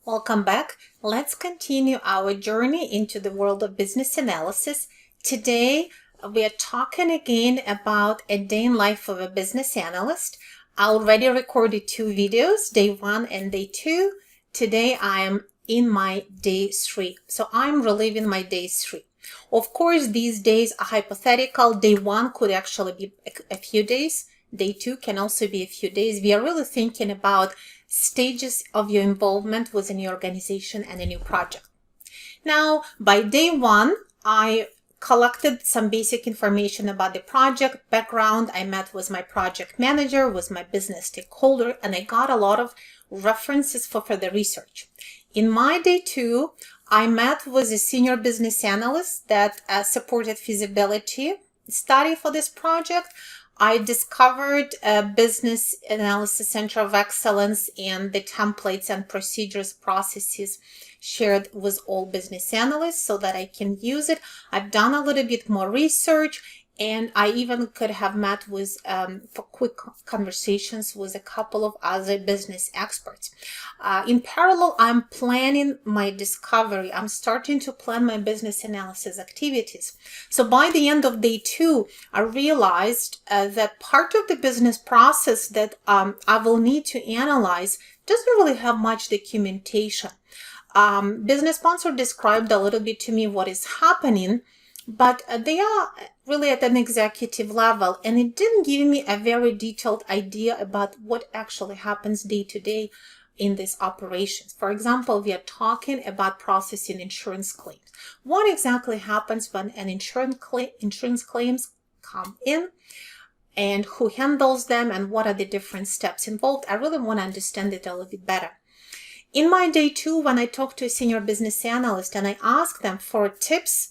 Welcome back. Let's continue our journey into the world of business analysis. Today, we are talking again about a day in life of a business analyst. I already recorded 2 videos, day 1 and day 2. Today, I am in my day 3. So I'm reliving my day 3. Of course, these days are hypothetical. Day 1 could actually be a few days. Day 2 can also be a few days. We are really thinking about stages of your involvement within your organization and a new project. Now, by day 1, I collected some basic information about the project background. I met with my project manager, with my business stakeholder, and I got a lot of references for further research. In my day 2, I met with a senior business analyst that supported feasibility study for this project. I discovered a business analysis center of excellence and the templates and procedures, processes shared with all business analysts so that I can use it. I've done a little bit more research, and I even could have met with, for quick conversations with a couple of other business experts. In parallel, I'm planning my discovery. I'm starting to plan my business analysis activities. So by the end of day 2, I realized that part of the business process that I will need to analyze doesn't really have much documentation. Business sponsor described a little bit to me what is happening, but they are really at an executive level, and it didn't give me a very detailed idea about what actually happens day to day in these operations. For example, we are talking about processing insurance claims. What exactly happens when an insurance claims come in, and who handles them, and what are the different steps involved? I really want to understand it a little bit better. In my day 2, when I talked to a senior business analyst and I asked them for tips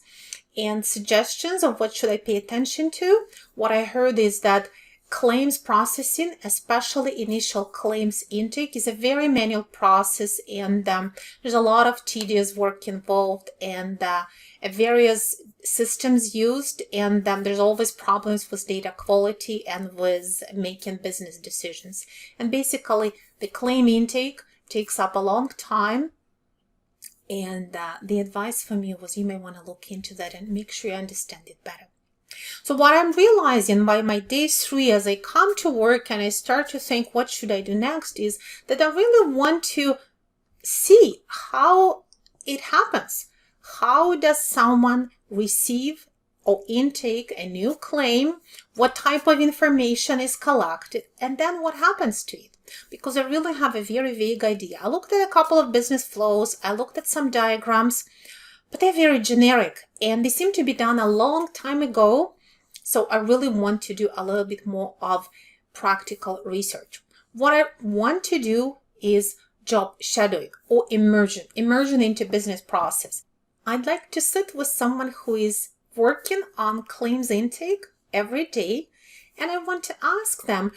and suggestions of what should I pay attention to, what I heard is that claims processing, especially initial claims intake, is a very manual process, and there's a lot of tedious work involved, and various systems used, and there's always problems with data quality and with making business decisions. And basically, the claim intake takes up a long time. And the advice for me was you may want to look into that and make sure you understand it better. So what I'm realizing by my day 3, as I come to work and I start to think what should I do next, is that I really want to see how it happens. How does someone receive or intake a new claim? What type of information is collected? And then what happens to it? Because I really have a very vague idea. I looked at a couple of business flows, I looked at some diagrams, but they're very generic and they seem to be done a long time ago. So I really want to do a little bit more of practical research. What I want to do is job shadowing or immersion into business process. I'd like to sit with someone who is working on claims intake every day, and I want to ask them,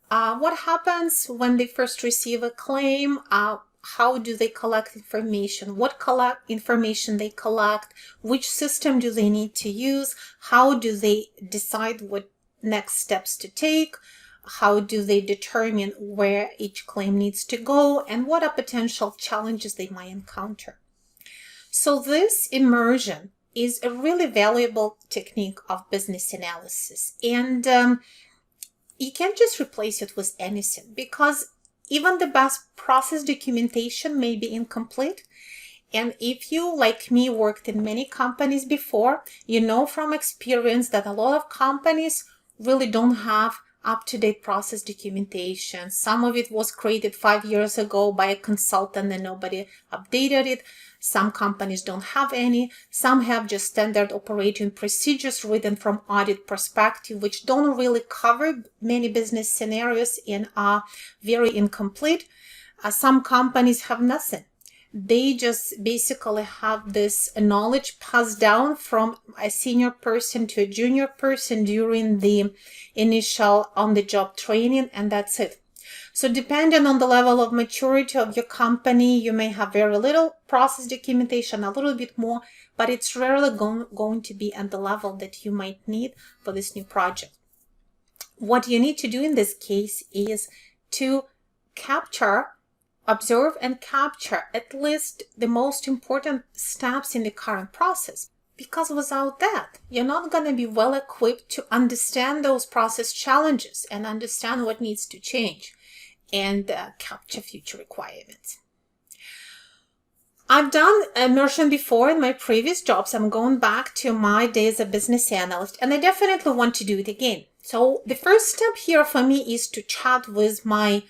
what happens when they first receive a claim? How do they collect information? What information they collect? Which system do they need to use? How do they decide what next steps to take? How do they determine where each claim needs to go? And what are potential challenges they might encounter? So this immersion is a really valuable technique of business analysis. And you can't just replace it with anything, because even the best process documentation may be incomplete. And if you, like me, worked in many companies before, you know from experience that a lot of companies really don't have up-to-date process documentation. Some of it was created 5 years ago by a consultant and nobody updated it. Some companies don't have any. Some have just standard operating procedures written from audit perspective, which don't really cover many business scenarios and are very incomplete. Some companies have nothing. They just basically have this knowledge passed down from a senior person to a junior person during the initial on-the-job training, and that's it. So depending on the level of maturity of your company, you may have very little process documentation, a little bit more, but it's rarely going to be at the level that you might need for this new project. What you need to do in this case is to capture observe and capture at least the most important steps in the current process. Because without that, you're not going to be well equipped to understand those process challenges and understand what needs to change and capture future requirements. I've done immersion before in my previous jobs. I'm going back to my days as a business analyst, and I definitely want to do it again. So the first step here for me is to chat with my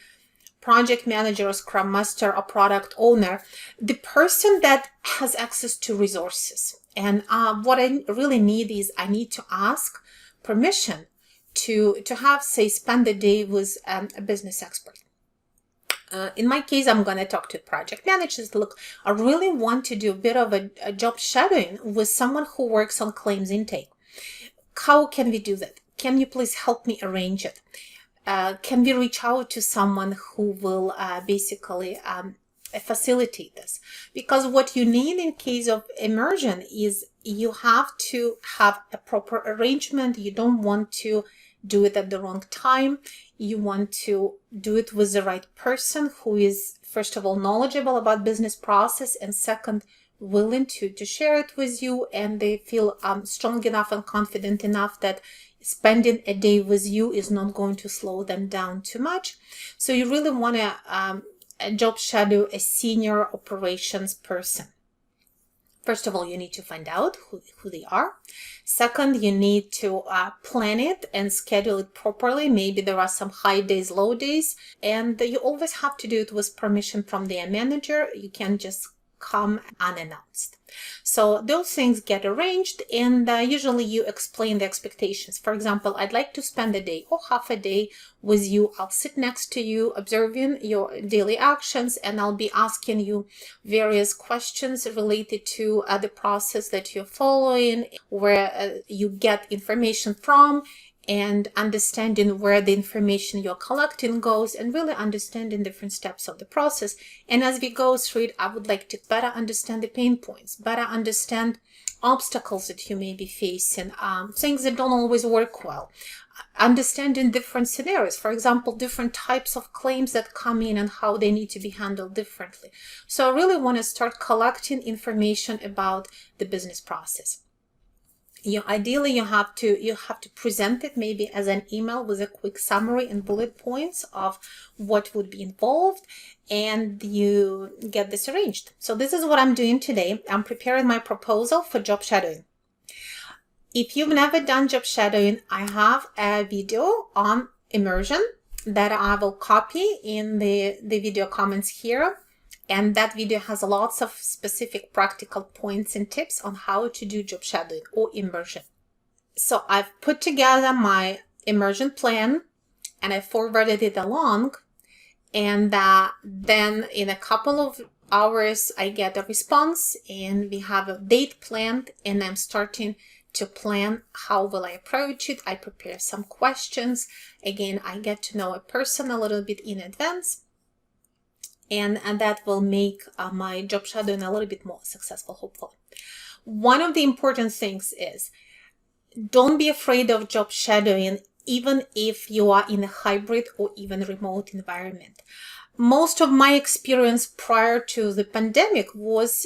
project manager, or Scrum Master, or product owner, the person that has access to resources. And what I really need is I need to ask permission to have, say, spend the day with a business expert. In my case, I'm going to talk to project managers. Look, I really want to do a bit of a job shadowing with someone who works on claims intake. How can we do that? Can you please help me arrange it? Can we reach out to someone who will basically facilitate this? Because what you need in case of immersion is you have to have a proper arrangement. You don't want to do it at the wrong time. You want to do it with the right person who is, first of all, knowledgeable about business process, and second, willing to share it with you, and they feel strong enough and confident enough that spending a day with you is not going to slow them down too much. So you really want to job shadow a senior operations person. First of all, you need to find out who they are. Second, you need to plan it and schedule it properly. Maybe there are some high days, low days, and you always have to do it with permission from their manager. You can't just come unannounced. So those things get arranged, and usually you explain the expectations. For example, I'd like to spend a day or half a day with you. I'll sit next to you, observing your daily actions, and I'll be asking you various questions related to the process that you're following, where you get information from, and understanding where the information you're collecting goes, and really understanding different steps of the process. And as we go through it, I would like to better understand the pain points, better understand obstacles that you may be facing, things that don't always work well, understanding different scenarios, for example, different types of claims that come in and how they need to be handled differently. So I really want to start collecting information about the business process. Ideally, you have to present it maybe as an email with a quick summary and bullet points of what would be involved, and you get this arranged. So this is what I'm doing today. I'm preparing my proposal for job shadowing. If you've never done job shadowing, I have a video on immersion that I will copy in the video comments here. And that video has lots of specific practical points and tips on how to do job shadowing or immersion. So I've put together my immersion plan and I forwarded it along. And then in a couple of hours, I get a response and we have a date planned, and I'm starting to plan how will I approach it. I prepare some questions. Again, I get to know a person a little bit in advance. And that will make my job shadowing a little bit more successful, hopefully. One of the important things is don't be afraid of job shadowing, even if you are in a hybrid or even remote environment. Most of my experience prior to the pandemic was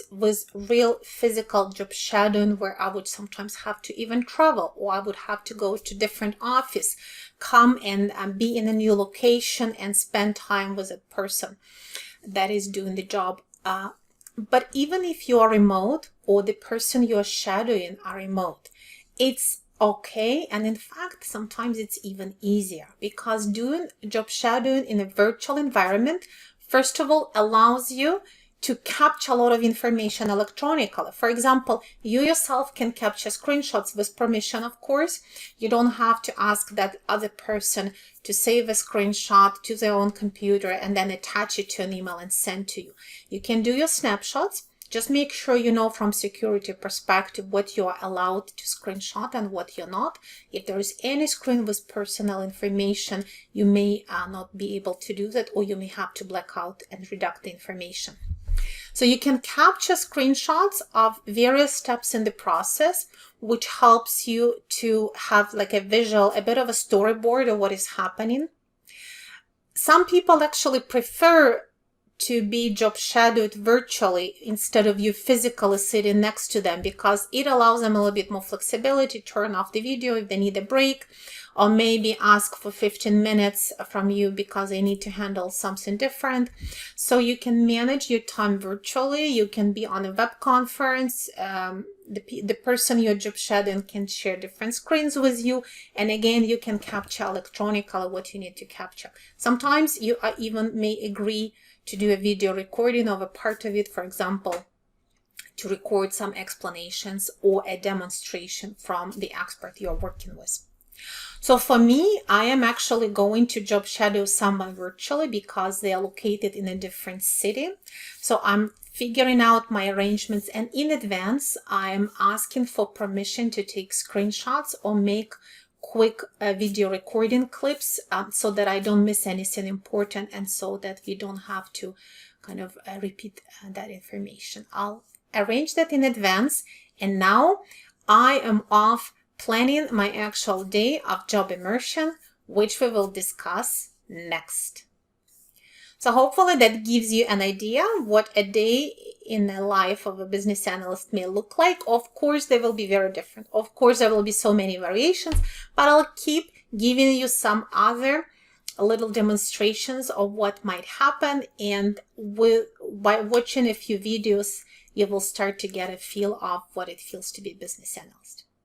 real physical job shadowing, where I would sometimes have to even travel, or I would have to go to different office, come and be in a new location and spend time with a person that is doing the job. But even if you are remote or the person you are shadowing are remote, it's okay. And in fact, sometimes it's even easier, because doing job shadowing in a virtual environment, first of all, allows you to capture a lot of information electronically. For example, you yourself can capture screenshots with permission, of course. You don't have to ask that other person to save a screenshot to their own computer and then attach it to an email and send to you. You can do your snapshots. Just make sure you know from security perspective what you are allowed to screenshot and what you're not. If there is any screen with personal information, you may not be able to do that, or you may have to black out and redact the information. So you can capture screenshots of various steps in the process, which helps you to have like a visual, a bit of a storyboard of what is happening. Some people actually prefer to be job shadowed virtually instead of you physically sitting next to them, because it allows them a little bit more flexibility, turn off the video if they need a break, or maybe ask for 15 minutes from you because they need to handle something different. So you can manage your time virtually. You can be on a web conference. The person you're job shadowing can share different screens with you. And again, you can capture electronically what you need to capture. Sometimes you even may agree to do a video recording of a part of it, for example, to record some explanations or a demonstration from the expert you're working with. So for me, I am actually going to job shadow someone virtually because they are located in a different city. So I'm figuring out my arrangements, and in advance, I'm asking for permission to take screenshots or make quick video recording clips so that I don't miss anything important, and so that we don't have to kind of repeat that information. I'll arrange that in advance, and now I am off planning my actual day of job immersion, which we will discuss next. So hopefully that gives you an idea what a day in the life of a business analyst may look like. Of course, they will be very different. Of course, there will be so many variations, but I'll keep giving you some other little demonstrations of what might happen. And by watching a few videos, you will start to get a feel of what it feels to be a business analyst.